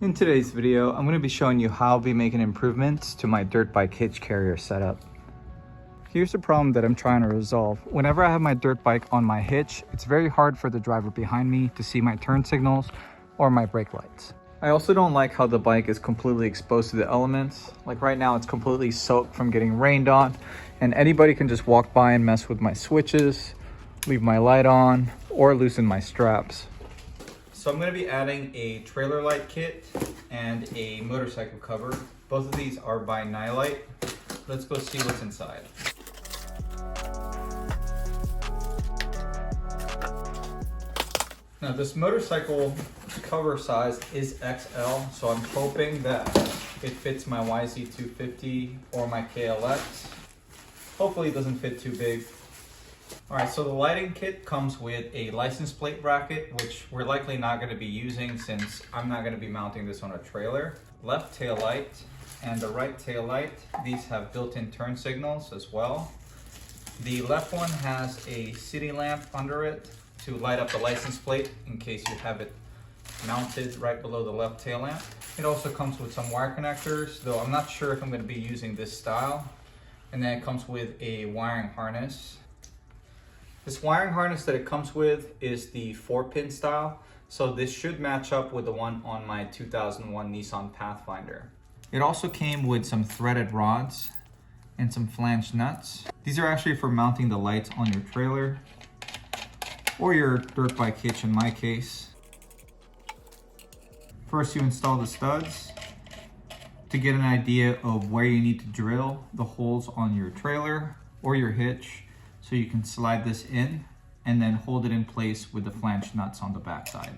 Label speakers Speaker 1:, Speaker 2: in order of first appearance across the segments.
Speaker 1: In today's video, I'm going to be showing you how I'll be making improvements to my dirt bike hitch carrier setup. Here's the problem that I'm trying to resolve. Whenever I have my dirt bike on my hitch, it's very hard for the driver behind me to see my turn signals or my brake lights. I also don't like how the bike is completely exposed to the elements. Like right now, it's completely soaked from getting rained on, and anybody can just walk by and mess with my switches, leave my light on, or loosen my straps. So I'm going to be adding a trailer light kit and a motorcycle cover. Both of these are by Nilight. Let's go see what's inside. Now this motorcycle cover size is XL, so I'm hoping that it fits my YZ250 or my KLX. Hopefully it doesn't fit too big. Alright, so the lighting kit comes with a license plate bracket, which we're likely not going to be using since I'm not going to be mounting this on a trailer. Left tail light and the right tail light, these have built-in turn signals as well. The left one has a city lamp under it to light up the license plate in case you have it mounted right below the left tail lamp. It also comes with some wire connectors, though I'm not sure if I'm going to be using this style. And then it comes with a wiring harness. This wiring harness that it comes with is the 4-pin style, so this should match up with the one on my 2001 Nissan Pathfinder. It also came with some threaded rods and some flange nuts. These are actually for mounting the lights on your trailer or your dirt bike hitch in my case. First, you install the studs to get an idea of where you need to drill the holes on your trailer or your hitch, so you can slide this in and then hold it in place with the flange nuts on the back side.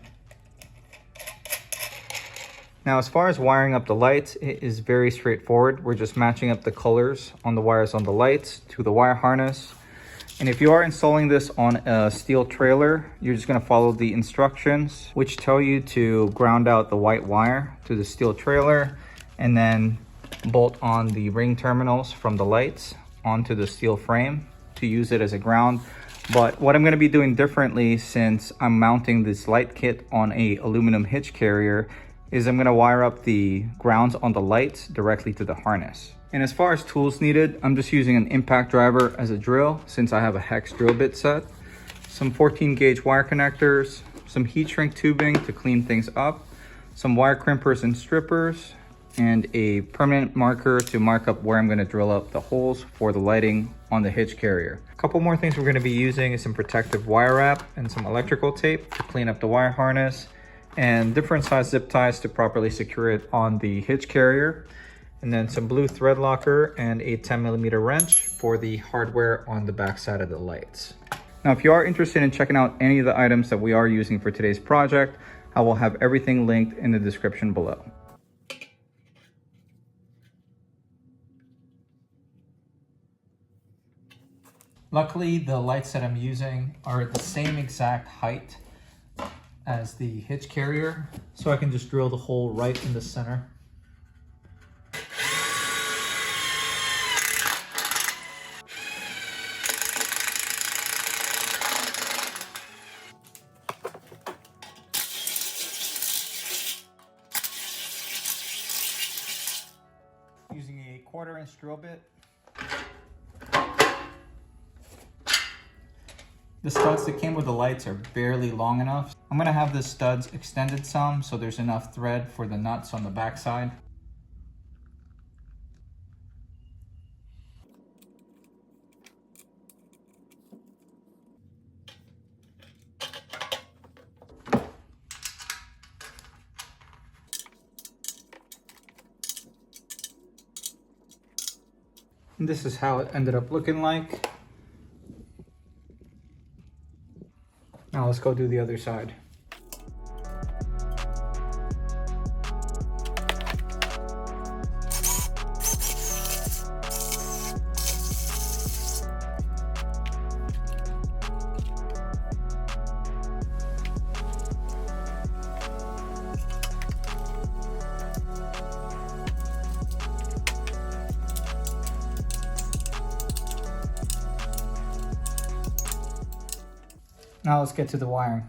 Speaker 1: Now, as far as wiring up the lights, it is very straightforward. We're just matching up the colors on the wires on the lights to the wire harness. And if you are installing this on a steel trailer, you're just going to follow the instructions, which tell you to ground out the white wire to the steel trailer and then bolt on the ring terminals from the lights onto the steel frame to use it as a ground. But what I'm going to be doing differently, since I'm mounting this light kit on a aluminum hitch carrier, is I'm going to wire up the grounds on the lights directly to the harness. And as far as tools needed, I'm just using an impact driver as a drill since I have a hex drill bit set, some 14 gauge wire connectors, some heat shrink tubing to clean things up, some wire crimpers and strippers, and a permanent marker to mark up where I'm going to drill up the holes for the lighting on the hitch carrier. A couple more things we're going to be using is some protective wire wrap and some electrical tape to clean up the wire harness, and different size zip ties to properly secure it on the hitch carrier, and then some blue thread locker and a 10mm wrench for the hardware on the back side of the lights. Now, if you are interested in checking out any of the items that we are using for today's project, I will have everything linked in the description below. Luckily, the lights that I'm using are the same exact height as the hitch carrier, so I can just drill the hole right in the center. Using a 1/4-inch drill bit. The studs that came with the lights are barely long enough. I'm going to have the studs extended some so there's enough thread for the nuts on the back side. And this is how it ended up looking like. Now let's go do the other side. Now let's get to the wiring.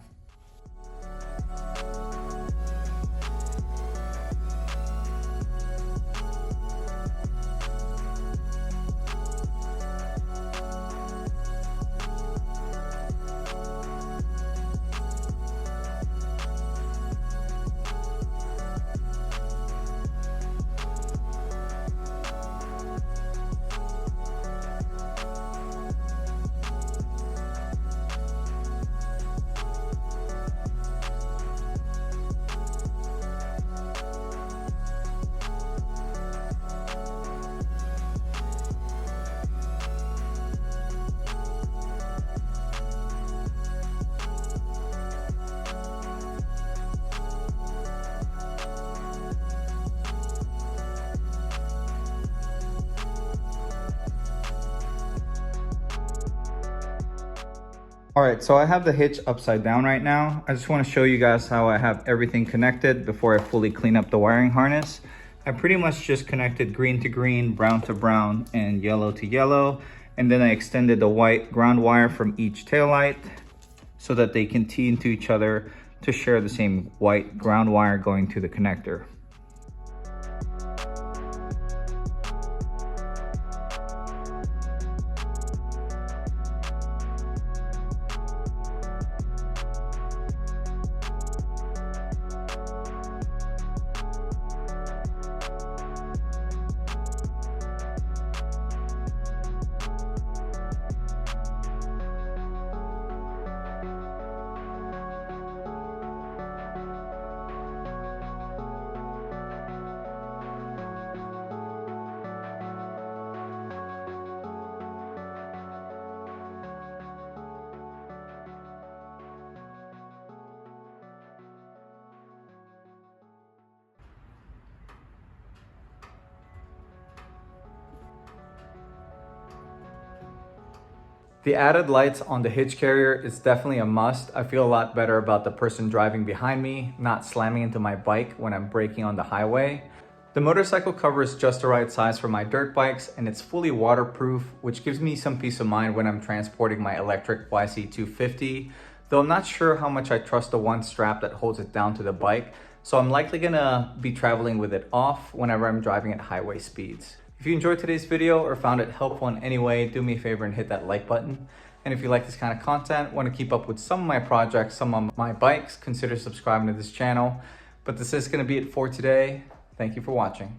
Speaker 1: All right, so I have the hitch upside down right now. I just want to show you guys how I have everything connected before I fully clean up the wiring harness. I pretty much just connected green to green, brown to brown, and yellow to yellow. And then I extended the white ground wire from each taillight so that they can tee into each other to share the same white ground wire going to the connector. The added lights on the hitch carrier is definitely a must. I feel a lot better about the person driving behind me not slamming into my bike when I'm braking on the highway. The motorcycle cover is just the right size for my dirt bikes, and it's fully waterproof, which gives me some peace of mind when I'm transporting my electric YC250, though I'm not sure how much I trust the one strap that holds it down to the bike, so I'm likely gonna be traveling with it off whenever I'm driving at highway speeds. If you enjoyed today's video or found it helpful in any way, do me a favor and hit that like button. And if you like this kind of content, want to keep up with some of my projects, some of my bikes, consider subscribing to this channel. But this is going to be it for today. Thank you for watching.